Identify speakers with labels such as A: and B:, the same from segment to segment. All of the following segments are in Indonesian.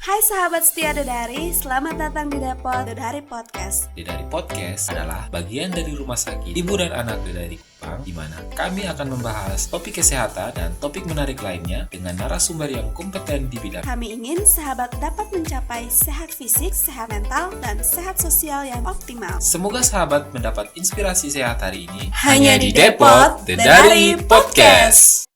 A: Hai sahabat setia Dedari, selamat datang di Depot Dedari Podcast.
B: Dedari Podcast adalah bagian dari Rumah Sakit Ibu dan Anak Dedari Kupang, di mana kami akan membahas topik kesehatan dan topik menarik lainnya dengan narasumber yang kompeten di bidang.
A: Kami ingin sahabat dapat mencapai sehat fisik, sehat mental, dan sehat sosial yang optimal.
B: Semoga sahabat mendapat inspirasi sehat hari ini
A: Hanya di Depot Dedari Podcast.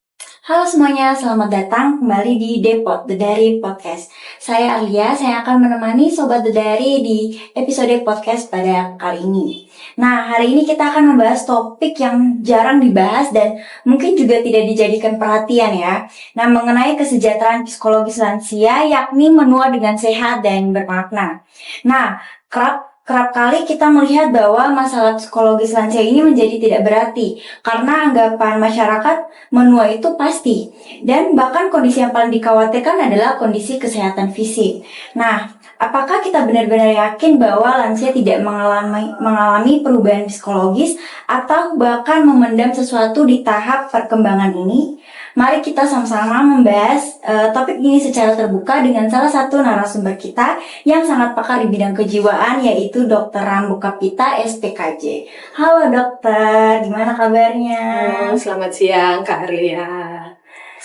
C: Halo semuanya, selamat datang kembali di Depot Dedari Podcast. Saya Alia, saya akan menemani Sobat Dedari di episode podcast pada kali ini. Nah, hari ini kita akan membahas topik yang jarang dibahas dan mungkin juga tidak dijadikan perhatian ya. Nah, mengenai kesejahteraan psikologis lansia, yakni menua dengan sehat dan bermakna. Nah, kerap kali kita melihat bahwa masalah psikologis lansia ini menjadi tidak berarti karena anggapan masyarakat menua itu pasti, dan bahkan kondisi yang paling dikhawatirkan adalah kondisi kesehatan fisik. Nah, apakah kita benar-benar yakin bahwa lansia tidak mengalami perubahan psikologis atau bahkan memendam sesuatu di tahap perkembangan ini? Mari kita sama-sama membahas topik ini secara terbuka dengan salah satu narasumber kita yang sangat pakar di bidang kejiwaan, yaitu Dr. Rambu Kapita, SPKJ. Halo dokter, gimana kabarnya?
D: Selamat siang Kak Arlia.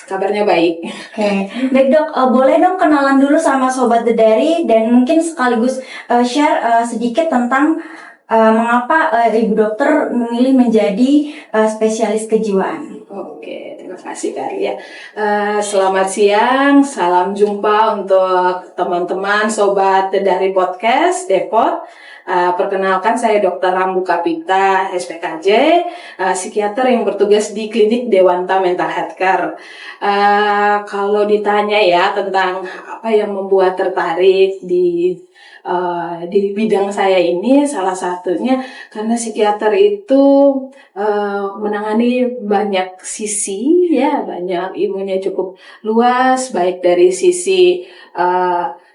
D: Kabarnya baik.
C: Oke, baik dok, boleh dong kenalan dulu sama Sobat Dedari dan mungkin sekaligus share sedikit tentang mengapa Ibu Dokter memilih menjadi spesialis kejiwaan.
D: Oke, terima kasih Kak Arlia. Selamat siang, salam jumpa untuk teman-teman Sobat Dedari Podcast Depot. Perkenalkan, saya Dr. Rambu Kapita, SPKJ, psikiater yang bertugas di klinik Dewanta Mental Health Care. Kalau ditanya ya tentang apa yang membuat tertarik di bidang saya ini, salah satunya karena psikiater itu menangani banyak sisi ya, banyak ilmunya cukup luas, baik dari sisi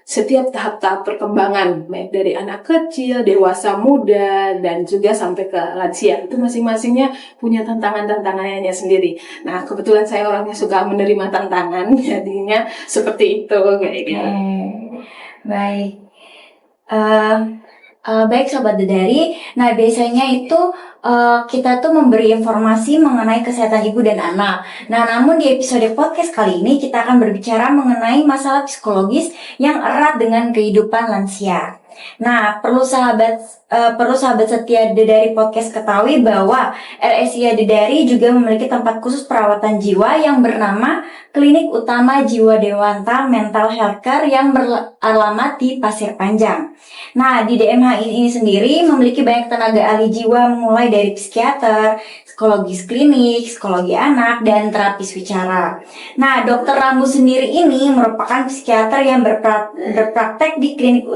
D: setiap tahap-tahap perkembangan, baik dari anak kecil, dewasa, muda, dan juga sampai ke lansia. Itu masing-masingnya punya tantangan-tantangannya sendiri. Nah, kebetulan saya orangnya suka menerima tantangan, jadinya seperti itu kayaknya.
C: Baik. Baik Sobat Dedari, nah biasanya itu kita tuh memberi informasi mengenai kesehatan ibu dan anak. Nah, namun di episode podcast kali ini kita akan berbicara mengenai masalah psikologis yang erat dengan kehidupan lansia. Nah, perlu sahabat setia Dedari Podcast ketahui bahwa RSIA Dedari juga memiliki tempat khusus perawatan jiwa yang bernama Klinik Utama Jiwa Dewanta Mental Health Care yang beralamat di Pasir Panjang. Nah, di DMH ini sendiri memiliki banyak tenaga ahli jiwa mulai dari psikiater, psikologis klinik, psikologi anak, dan terapis bicara. Nah, Dr. Rambu sendiri ini merupakan psikiater yang berpraktek di Klinik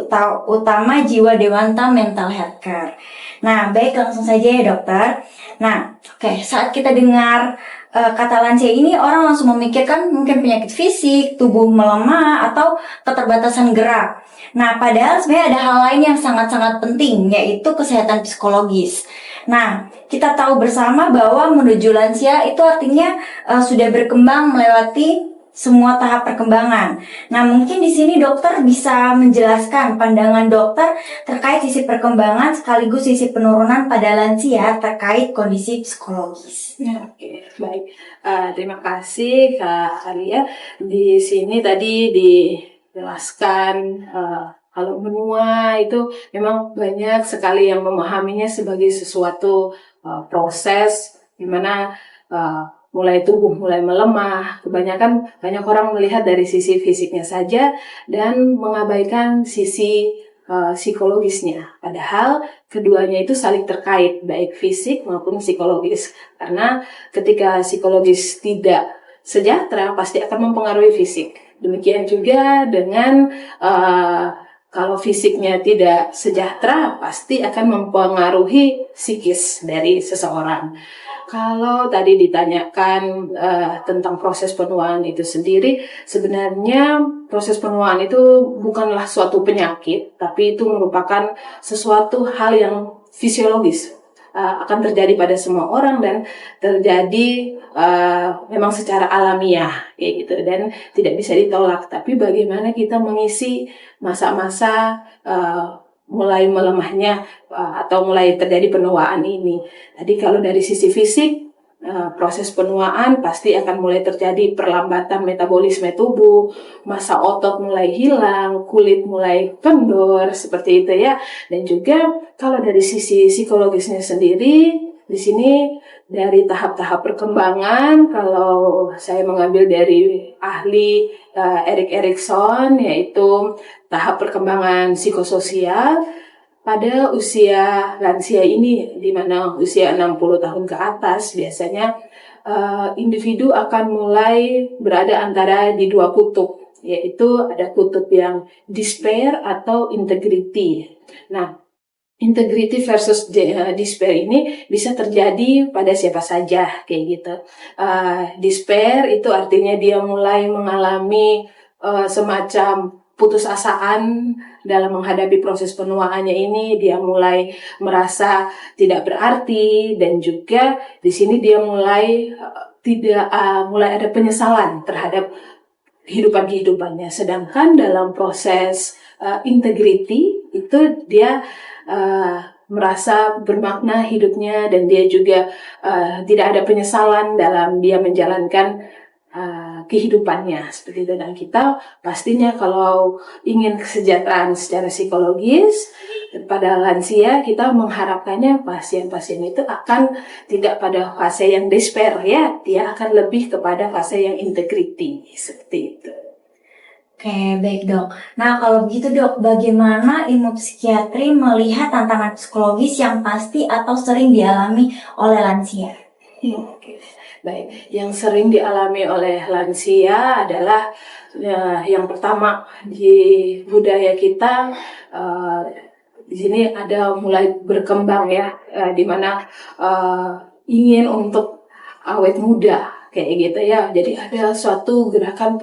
C: Utama Jiwa Dewanta Mental Health Care. Nah, baik, langsung saja ya dokter. Nah, saat kita dengar kata lansia ini, orang langsung memikirkan mungkin penyakit fisik, tubuh melemah, atau keterbatasan gerak. Nah, padahal sebenarnya ada hal lain yang sangat-sangat penting, yaitu kesehatan psikologis. Nah, kita tahu bersama bahwa menuju lansia itu artinya sudah berkembang melewati semua tahap perkembangan. Nah, mungkin di sini dokter bisa menjelaskan pandangan dokter terkait sisi perkembangan sekaligus sisi penurunan pada lansia terkait kondisi psikologis.
D: Oke, baik. Terima kasih Kak Alia. Di sini tadi dijelaskan kalau menua itu memang banyak sekali yang memahaminya sebagai sesuatu proses di mana mulai tubuh mulai melemah. Kebanyakan banyak orang melihat dari sisi fisiknya saja dan mengabaikan sisi psikologisnya. Padahal keduanya itu saling terkait, baik fisik maupun psikologis. Karena ketika psikologis tidak sejahtera pasti akan mempengaruhi fisik. Demikian juga dengan kalau fisiknya tidak sejahtera pasti akan mempengaruhi psikis dari seseorang. Kalau tadi ditanyakan tentang proses penuaan itu sendiri, sebenarnya proses penuaan itu bukanlah suatu penyakit, tapi itu merupakan sesuatu hal yang fisiologis. akan terjadi pada semua orang dan terjadi memang secara alamiah kayak gitu dan tidak bisa ditolak. Tapi bagaimana kita mengisi masa-masa mulai melemahnya atau mulai terjadi penuaan ini. Tadi kalau dari sisi fisik, proses penuaan pasti akan mulai terjadi perlambatan metabolisme tubuh, massa otot mulai hilang, kulit mulai kendor, seperti itu ya. Dan juga kalau dari sisi psikologisnya sendiri, di sini dari tahap-tahap perkembangan, kalau saya mengambil dari ahli Erik Erikson, yaitu tahap perkembangan psikososial, pada usia lansia ini, di mana usia 60 tahun ke atas, biasanya individu akan mulai berada antara di dua kutub, yaitu ada kutub yang despair atau integrity. Nah, integrity versus despair ini bisa terjadi pada siapa saja, kayak gitu. Despair itu artinya dia mulai mengalami semacam putusasaan dalam menghadapi proses penuaannya ini, dia mulai merasa tidak berarti dan juga di sini dia mulai mulai ada penyesalan terhadap kehidupannya. Sedangkan dalam proses integrity itu dia merasa bermakna hidupnya dan dia juga tidak ada penyesalan dalam dia menjalankan kehidupannya seperti itu. Dan kita pastinya kalau ingin kesejahteraan secara psikologis pada lansia, kita mengharapkannya pasien-pasien itu akan tidak pada fase yang despair ya, dia akan lebih kepada fase yang integrity seperti itu.
C: Oke, baik dok. Nah kalau begitu dok, bagaimana ilmu psikiatri melihat tantangan psikologis yang pasti atau sering dialami oleh lansia?
D: Oke. Baik, yang sering dialami oleh lansia adalah yang pertama di budaya kita di sini ada mulai berkembang ya, di mana ingin untuk awet muda kayak gitu ya. Jadi ada suatu gerakan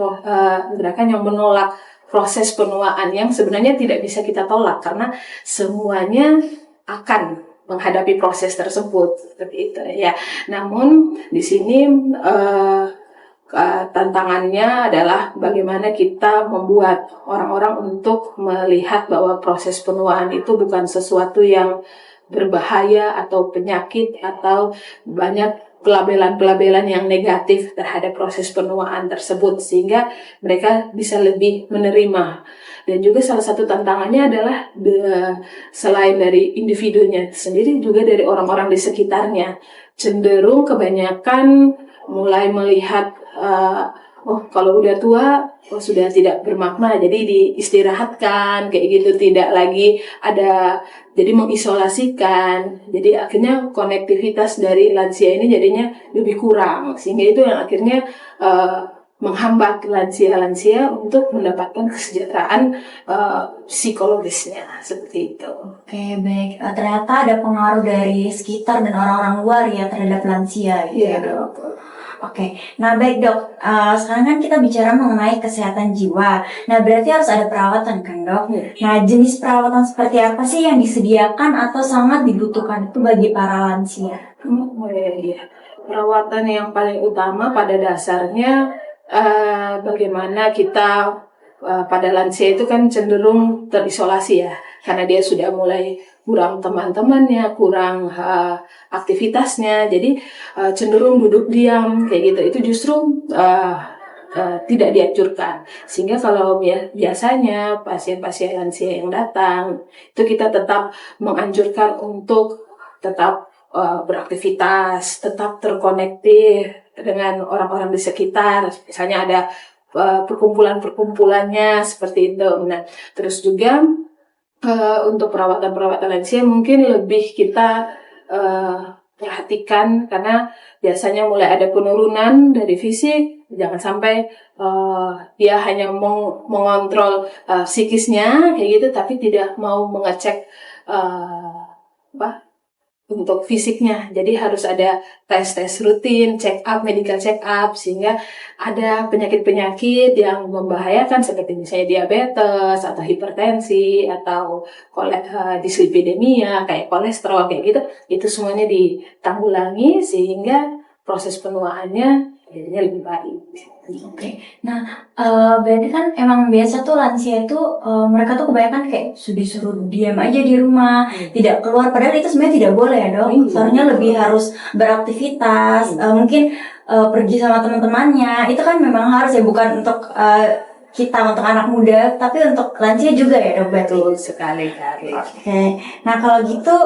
D: yang menolak proses penuaan yang sebenarnya tidak bisa kita tolak karena semuanya akan menghadapi proses tersebut seperti itu ya. Namun di sini tantangannya adalah bagaimana kita membuat orang-orang untuk melihat bahwa proses penuaan itu bukan sesuatu yang berbahaya atau penyakit atau banyak pelabelan-pelabelan yang negatif terhadap proses penuaan tersebut sehingga mereka bisa lebih menerima. Dan juga salah satu tantangannya adalah selain dari individunya sendiri juga dari orang-orang di sekitarnya cenderung kebanyakan mulai melihat kalau udah tua sudah tidak bermakna jadi diistirahatkan kayak gitu, tidak lagi ada, jadi mengisolasikan, jadi akhirnya konektivitas dari lansia ini jadinya lebih kurang sehingga itu yang akhirnya menghambat lansia-lansia untuk mendapatkan kesejahteraan psikologisnya seperti itu.
C: Oke, baik. Ternyata ada pengaruh dari sekitar dan orang-orang luar ya terhadap lansia.
D: Iya dok.
C: Oke, nah baik dok. Sekarang kan kita bicara mengenai kesehatan jiwa. Nah berarti harus ada perawatan kan dok? Nah jenis perawatan seperti apa sih yang disediakan atau sangat dibutuhkan itu bagi para lansia?
D: Iya. Perawatan yang paling utama pada dasarnya bagaimana kita pada lansia itu kan cenderung terisolasi ya, karena dia sudah mulai kurang teman-temannya, kurang aktivitasnya, jadi cenderung duduk diam kayak gitu. Itu justru tidak dianjurkan. Sehingga kalau biasanya pasien-pasien lansia yang datang itu kita tetap menganjurkan untuk tetap beraktivitas, tetap terkonektif dengan orang-orang di sekitar, misalnya ada perkumpulan-perkumpulannya seperti itu. Nah, terus juga untuk perawatan lansia mungkin lebih kita perhatikan karena biasanya mulai ada penurunan dari fisik, jangan sampai dia hanya mengontrol psikisnya kayak gitu, tapi tidak mau mengecek untuk fisiknya. Jadi harus ada tes-tes rutin, check up, medical check up, sehingga ada penyakit-penyakit yang membahayakan seperti misalnya diabetes atau hipertensi atau dislipidemia, kayak kolesterol kayak gitu, itu semuanya ditanggulangi sehingga proses penuaannya jadinya lebih baik.
C: Oke. Nah, berarti kan emang biasa tuh lansia itu mereka tuh kebanyakan kayak disuruh diam aja di rumah, tidak keluar. Padahal itu sebenarnya tidak boleh ya dok. Seharusnya lebih harus beraktivitas, mungkin pergi sama teman-temannya. Itu kan memang harus ya, bukan untuk kita, untuk anak muda, tapi untuk lansia juga ya dok.
D: Betul sekali.
C: Oke. Nah kalau gitu,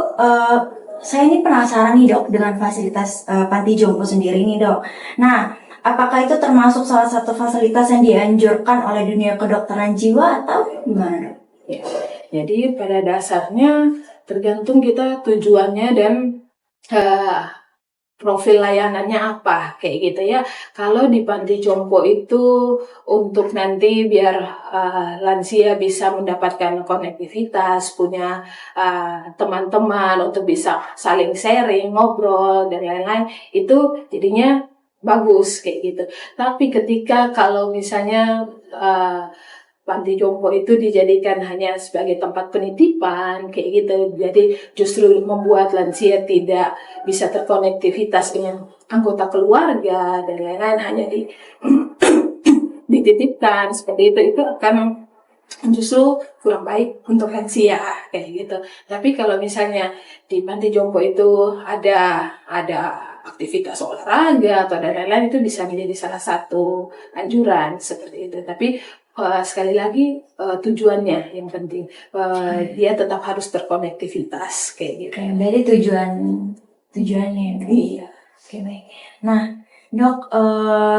C: saya ini penasaran nih dok dengan fasilitas panti jompo sendiri nih dok. Nah, apakah itu termasuk salah satu fasilitas yang dianjurkan oleh dunia kedokteran jiwa atau gimana dok?
D: Ya. Jadi pada dasarnya tergantung kita tujuannya dan profil layanannya apa, kayak gitu ya. Kalau di panti jompo itu untuk nanti biar lansia bisa mendapatkan konektivitas, punya teman-teman untuk bisa saling sharing, ngobrol, dan lain-lain, itu jadinya bagus kayak gitu. Tapi ketika kalau misalnya panti jompo itu dijadikan hanya sebagai tempat penitipan kayak gitu, jadi justru membuat lansia tidak bisa terkonektivitas dengan anggota keluarga dan lain-lain, hanya dititipkan seperti itu akan justru kurang baik untuk lansia kayak gitu. Tapi kalau misalnya di panti jompo itu ada aktivitas olahraga atau dan lain-lain, itu bisa menjadi salah satu anjuran seperti itu. Tapi sekali lagi tujuannya yang penting, dia tetap harus terkonektivitas kayak gitu.
C: Oke, berarti tujuannya.
D: Iya.
C: Oke, baik. Nah, dok,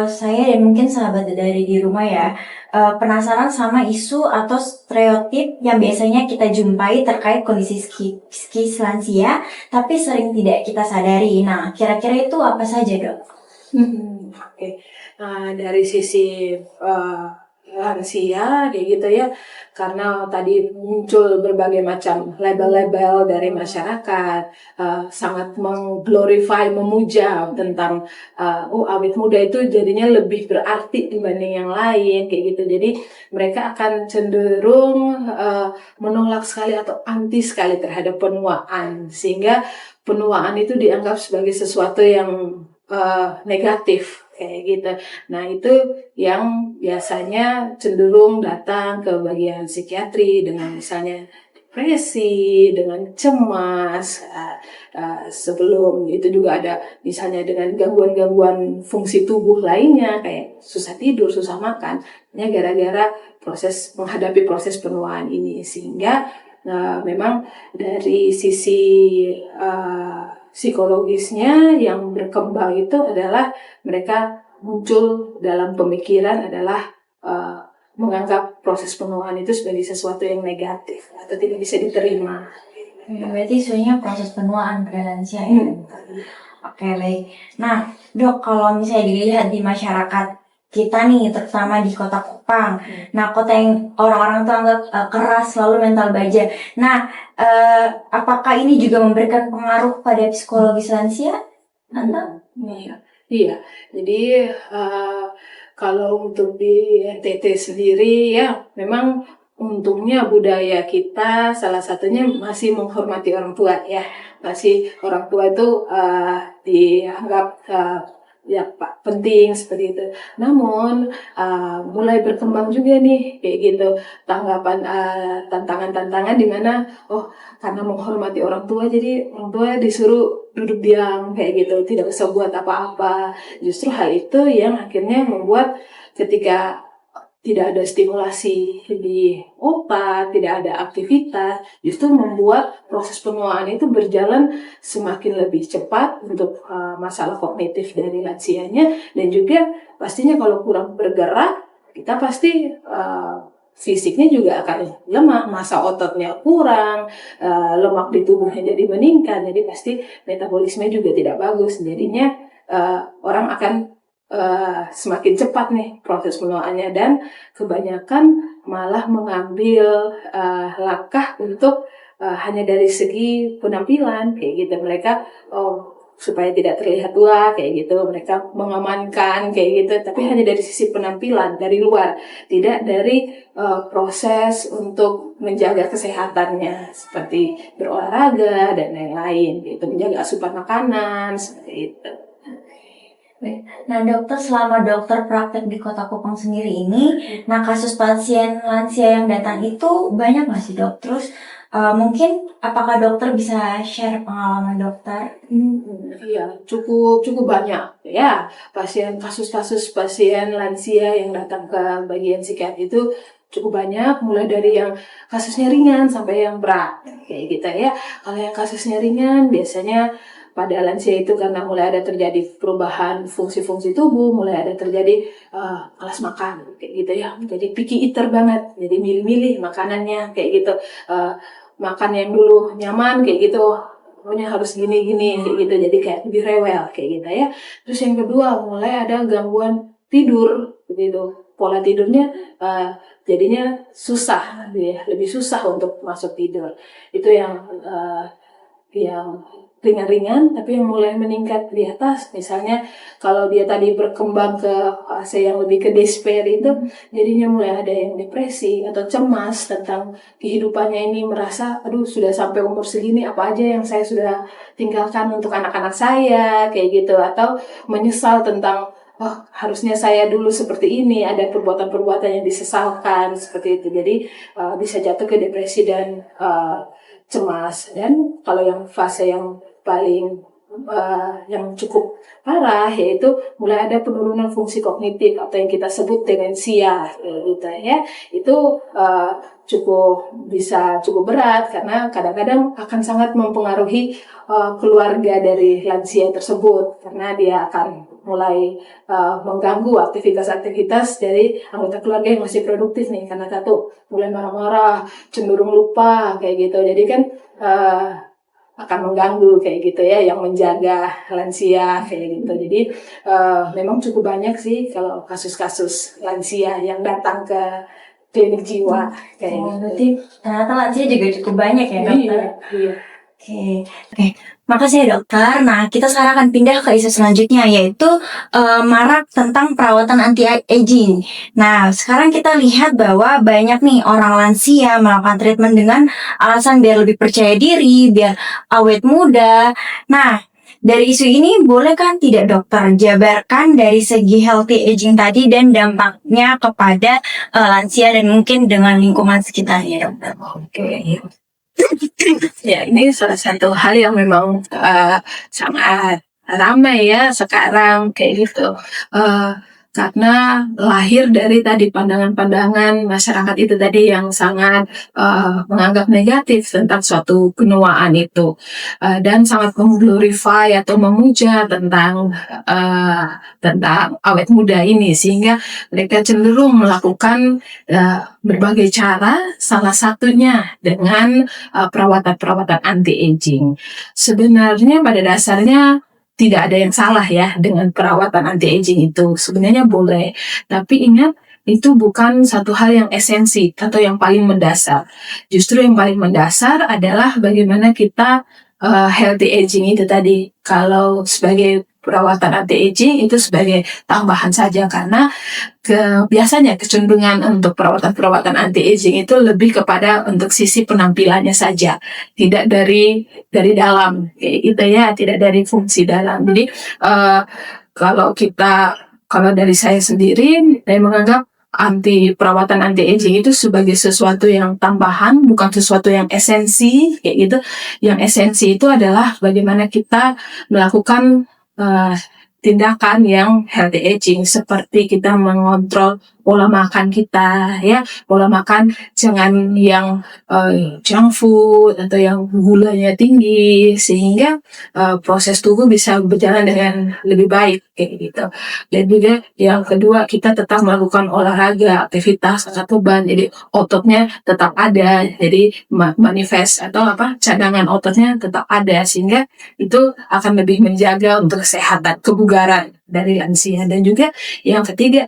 C: saya dan mungkin sahabat dari di rumah ya, penasaran sama isu atau stereotip yang biasanya kita jumpai terkait kondisi psikis lansia, tapi sering tidak kita sadari. Nah, kira-kira itu apa saja, dok?
D: Oke. Dari sisi lansia kayak gitu ya, karena tadi muncul berbagai macam label-label dari masyarakat, sangat mengglorify, memuja tentang awet muda itu jadinya lebih berarti dibanding yang lain kayak gitu. Jadi mereka akan cenderung menolak sekali atau anti sekali terhadap penuaan, sehingga penuaan itu dianggap sebagai sesuatu yang negatif kayak gitu. Nah, itu yang biasanya cenderung datang ke bagian psikiatri dengan misalnya depresi, dengan cemas. Sebelum itu juga ada misalnya dengan gangguan-gangguan fungsi tubuh lainnya kayak susah tidur, susah makan. Ya, gara-gara menghadapi proses penuaan ini, sehingga memang dari sisi psikologisnya yang berkembang itu adalah mereka muncul dalam pemikiran adalah menganggap proses penuaan itu sebagai sesuatu yang negatif atau tidak bisa diterima.
C: Berarti isunya proses penuaan pada lansia ya? Oke, baik. Nah, dok, kalau misalnya dilihat di masyarakat kita nih, terutama di kota Kupang, nah kota yang orang-orang tuh anggap keras, selalu mental baja. Nah, apakah ini juga memberikan pengaruh pada psikologis lansia?
D: Iya. Jadi kalau untuk di NTT sendiri ya, memang untungnya budaya kita salah satunya masih menghormati orang tua ya. Masih orang tua itu dianggap ya Pak, penting seperti itu. Namun mulai berkembang juga nih kayak gitu tanggapan, tantangan-tantangan di mana karena menghormati orang tua, jadi orang tua disuruh duduk diam kayak gitu, tidak usah buat apa-apa. Justru hal itu yang akhirnya membuat ketika tidak ada stimulasi di otak, tidak ada aktivitas, justru membuat proses penuaan itu berjalan semakin lebih cepat untuk masalah kognitif dari lansianya, dan juga pastinya kalau kurang bergerak, kita pasti fisiknya juga akan lemah, massa ototnya kurang, lemak di tubuhnya jadi meningkat, jadi pasti metabolisme juga tidak bagus, jadinya orang akan semakin cepat nih proses penuaannya, dan kebanyakan malah mengambil langkah untuk hanya dari segi penampilan kayak gitu, mereka supaya tidak terlihat tua kayak gitu, mereka mengamankan kayak gitu, tapi hanya dari sisi penampilan dari luar, tidak dari proses untuk menjaga kesehatannya seperti berolahraga dan lain-lain gitu, menjaga asupan makanan seperti itu.
C: Nah dokter, selama dokter praktek di Kota Kupang sendiri ini, nah kasus pasien lansia yang datang itu banyak nggak sih dok? Terus mungkin apakah dokter bisa share pengalaman dokter?
D: Iya, cukup banyak ya kasus-kasus pasien lansia yang datang ke bagian psikiatri itu cukup banyak, mulai dari yang kasusnya ringan sampai yang berat kayak gitu ya. Kalau yang kasusnya ringan biasanya pada lansia itu karena mulai ada terjadi perubahan fungsi-fungsi tubuh, mulai ada terjadi malas makan kayak gitu ya, jadi picky eater banget, jadi milih-milih makanannya kayak gitu. Makan yang dulu nyaman kayak gitu, pokoknya harus gini-gini kayak gitu, jadi kayak lebih rewel kayak gitu ya. Terus yang kedua mulai ada gangguan tidur begitu, pola tidurnya jadinya susah, lebih susah untuk masuk tidur. Itu yang ringan-ringan, tapi yang mulai meningkat di atas, misalnya kalau dia tadi berkembang ke fase yang lebih ke despair itu, jadinya mulai ada yang depresi atau cemas tentang kehidupannya ini, merasa aduh sudah sampai umur segini apa aja yang saya sudah tinggalkan untuk anak-anak saya kayak gitu, atau menyesal tentang harusnya saya dulu seperti ini, ada perbuatan-perbuatan yang disesalkan seperti itu, jadi bisa jatuh ke depresi dan cemas. Dan kalau yang fase yang paling yang cukup parah, yaitu mulai ada penurunan fungsi kognitif atau yang kita sebut demensia gitu ya. Itu cukup berat karena kadang-kadang akan sangat mempengaruhi keluarga dari lansia tersebut, karena dia akan mulai mengganggu aktivitas-aktivitas dari anggota keluarga yang masih produktif nih, karena satu mulai marah-marah, cenderung lupa kayak gitu. Jadi kan akan mengganggu kayak gitu ya, yang menjaga lansia kayak gitu. Jadi memang cukup banyak sih kalau kasus-kasus lansia yang datang ke klinik jiwa kayak gitu.
C: Berarti ternyata lansia juga cukup banyak ya dokter?
D: Iya.
C: Oke. Makasih ya dokter. Nah, kita sekarang akan pindah ke isu selanjutnya, yaitu marak tentang perawatan anti-aging. Nah, sekarang kita lihat bahwa banyak nih orang lansia melakukan treatment dengan alasan biar lebih percaya diri, biar awet muda. Nah, dari isu ini boleh kan tidak dokter jabarkan dari segi healthy aging tadi dan dampaknya kepada lansia dan mungkin dengan lingkungan sekitarnya dokter?
D: Oke. Ya, ini salah satu hal yang memang sangat ramai ya sekarang kayak gitu. Karena lahir dari tadi pandangan-pandangan masyarakat itu tadi yang sangat menganggap negatif tentang suatu penuaan itu, dan sangat mengglorify atau memuja tentang awet muda ini, sehingga mereka cenderung melakukan berbagai cara, salah satunya dengan perawatan-perawatan anti-aging. Sebenarnya pada dasarnya tidak ada yang salah ya dengan perawatan anti-aging itu, sebenarnya boleh. Tapi ingat, itu bukan satu hal yang esensi atau yang paling mendasar. Justru yang paling mendasar adalah bagaimana kita healthy aging itu tadi. Kalau sebagai perawatan anti-aging itu sebagai tambahan saja, karena biasanya kecenderungan untuk perawatan-perawatan anti-aging itu lebih kepada untuk sisi penampilannya saja, tidak dari dalam kayak gitu ya, tidak dari fungsi dalam. Jadi kalau dari saya sendiri, saya menganggap perawatan anti-aging itu sebagai sesuatu yang tambahan, bukan sesuatu yang esensi kayak gitu. Yang esensi itu adalah bagaimana kita melakukan tindakan yang healthy aging, seperti kita mengontrol pola makan kita ya, pola makan jangan yang junk food atau yang gulanya tinggi, sehingga proses tubuh bisa berjalan dengan lebih baik kayak gitu. Dan juga yang kedua, kita tetap melakukan olahraga, aktivitas angkat beban, jadi ototnya tetap ada, jadi manifest atau cadangan ototnya tetap ada, sehingga itu akan lebih menjaga untuk kesehatan kebugaran dari lansia. Dan juga yang ketiga,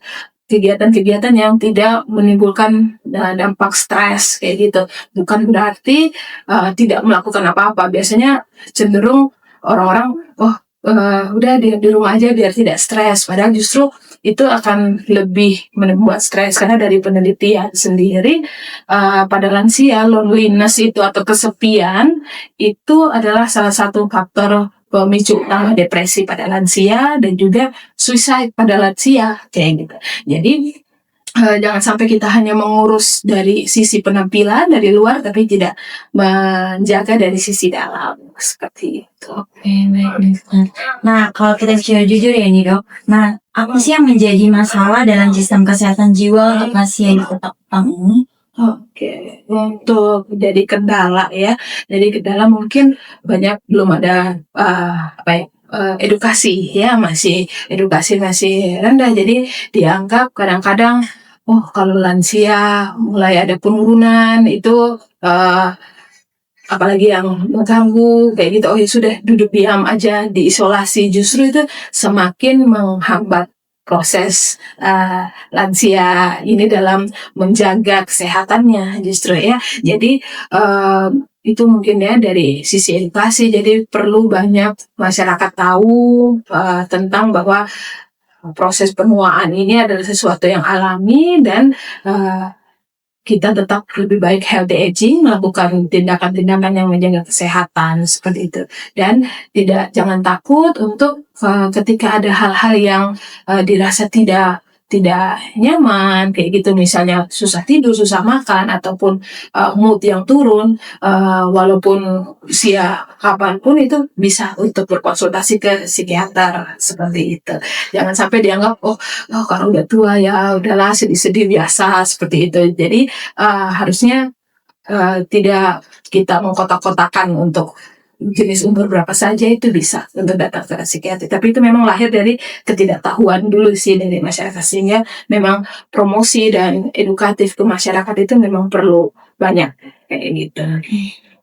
D: kegiatan-kegiatan yang tidak menimbulkan dampak stres kayak gitu. Bukan berarti tidak melakukan apa-apa. Biasanya cenderung orang-orang udah di rumah aja biar tidak stres. Padahal justru itu akan lebih membuat stres, karena dari penelitian sendiri pada lansia loneliness itu atau kesepian itu adalah salah satu faktor pemicu utama depresi pada lansia dan juga suicide pada lansia kayak gitu. Jadi jangan sampai kita hanya mengurus dari sisi penampilan dari luar tapi tidak menjaga dari sisi dalam seperti itu.
C: Oke, baik dokter. Nah, kalau kita bicara jujur ya nih dok, nah apa sih yang menjadi masalah dalam sistem kesehatan jiwa untuk pasien di Kota Kupang ini?
D: Oke, untuk jadi kendala ya. Jadi kendala mungkin belum ada edukasi ya, edukasi masih rendah. Jadi dianggap kadang-kadang kalau lansia mulai ada penurunan itu apalagi yang mengganggu kayak gitu, ya sudah duduk diam aja, diisolasi, justru itu semakin menghambat proses lansia ini dalam menjaga kesehatannya justru ya. Jadi itu mungkin ya dari sisi edukasi. Jadi perlu banyak masyarakat tahu tentang bahwa proses penuaan ini adalah sesuatu yang alami dan kita tetap lebih baik healthy aging, melakukan tindakan-tindakan yang menjaga kesehatan seperti itu. Dan jangan takut untuk ketika ada hal-hal yang dirasa tidak nyaman kayak gitu, misalnya susah tidur, susah makan, ataupun mood yang turun, walaupun usia kapanpun itu bisa untuk berkonsultasi ke psikiater seperti itu. Jangan sampai dianggap kalau udah tua ya udahlah sedih-sedih biasa seperti itu. Jadi harusnya tidak kita mengkotak-kotakan untuk jenis umur berapa saja itu bisa untuk datang ke psikiater. Tapi itu memang lahir dari ketidaktahuan dulu sih dari masyarakat, sehingga memang promosi dan edukatif ke masyarakat itu memang perlu banyak kayak gitu.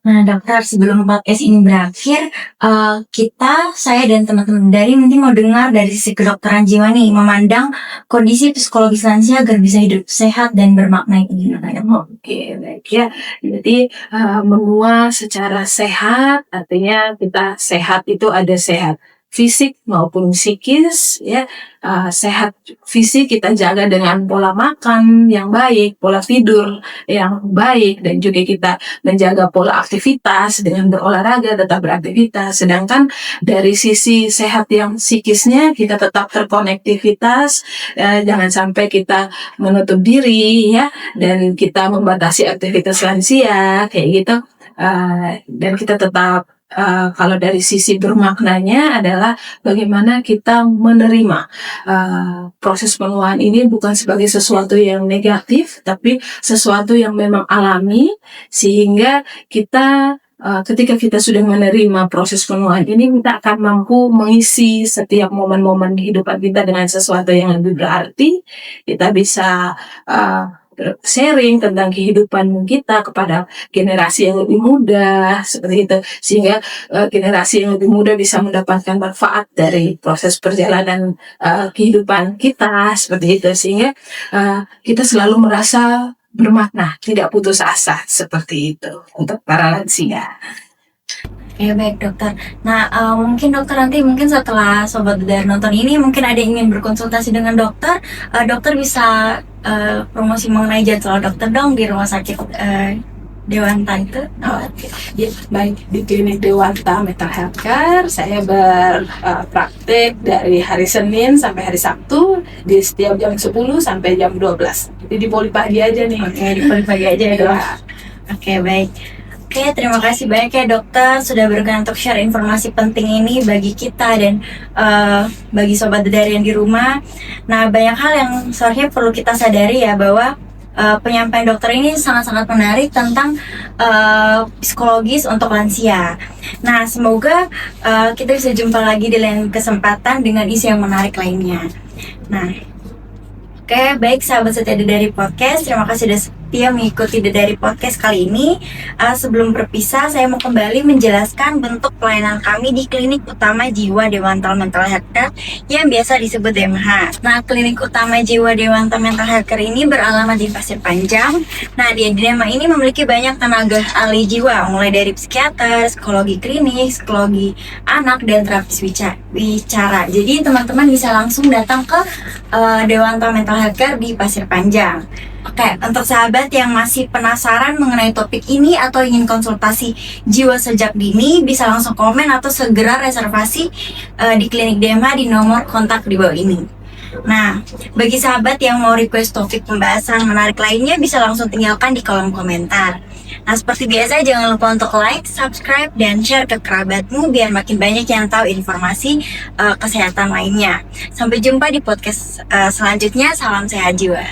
C: Nah dokter, sebelum podcast ini berakhir, saya dan teman-teman dari mungkin mau dengar dari sisi kedokteran jiwa nih, memandang kondisi psikologis lansia agar bisa hidup sehat dan bermakna itu gimana?
D: Oke, baik ya. Jadi menua secara sehat, artinya kita sehat itu ada sehat fisik maupun psikis ya. Sehat fisik kita jaga dengan pola makan yang baik, pola tidur yang baik, dan juga kita menjaga pola aktivitas dengan berolahraga, tetap beraktivitas. Sedangkan dari sisi sehat yang psikisnya kita tetap terkonektivitas, jangan sampai kita menutup diri ya, dan kita membatasi aktivitas lansia kayak gitu. Dan kita tetap kalau dari sisi bermaknanya adalah bagaimana kita menerima proses penuaan ini bukan sebagai sesuatu yang negatif, tapi sesuatu yang memang alami, sehingga kita ketika kita sudah menerima proses penuaan ini, kita akan mampu mengisi setiap momen-momen kehidupan kita dengan sesuatu yang lebih berarti. Kita bisa sharing tentang kehidupan kita kepada generasi yang lebih muda seperti itu, sehingga generasi yang lebih muda bisa mendapatkan manfaat dari proses perjalanan kehidupan kita seperti itu, sehingga kita selalu merasa bermakna, tidak putus asa seperti itu untuk para lansia.
C: Ya baik dokter. Nah mungkin dokter nanti setelah Sobat Dedari nonton ini mungkin ada yang ingin berkonsultasi dengan dokter, dokter bisa promosi mengenai jadwal dokter dong di rumah sakit Dewanta itu.
D: Ya, baik, di klinik Dewanta Mental Healthcare saya berpraktek dari hari Senin sampai hari Sabtu di setiap jam 10 sampai jam 12. Jadi di poli pagi aja nih.
C: Oke, di poli pagi aja ya dok. Oke baik. Oke, terima kasih banyak ya dokter sudah berkenan untuk share informasi penting ini bagi kita dan bagi Sobat Dedari yang di rumah. Nah, banyak hal yang seharusnya perlu kita sadari ya, bahwa penyampaian dokter ini sangat-sangat menarik tentang psikologis untuk lansia. Nah, semoga kita bisa jumpa lagi di lain kesempatan dengan isu yang menarik lainnya. Nah, oke, baik sahabat setia dari podcast, terima kasih sudah setia setia mengikuti dari podcast kali ini. Sebelum berpisah, saya mau kembali menjelaskan bentuk pelayanan kami di Klinik Utama Jiwa Dewantal Mental Health Care yang biasa disebut DMH. Nah, Klinik Utama Jiwa Dewantal Mental Health Care ini beralamat di Pasir Panjang. Nah, di DMH ini memiliki banyak tenaga ahli jiwa, mulai dari psikiater, psikologi klinis, psikologi anak, dan terapis bicara. Jadi teman-teman bisa langsung datang ke Dewantal Mental Health Care di Pasir Panjang. Oke, untuk sahabat yang masih penasaran mengenai topik ini atau ingin konsultasi jiwa sejak dini, bisa langsung komen atau segera reservasi di klinik DMH di nomor kontak di bawah ini. Nah, bagi sahabat yang mau request topik pembahasan menarik lainnya, bisa langsung tinggalkan di kolom komentar. Nah, seperti biasa, jangan lupa untuk like, subscribe, dan share ke kerabatmu biar makin banyak yang tahu informasi kesehatan lainnya. Sampai jumpa di podcast selanjutnya. Salam sehat jiwa.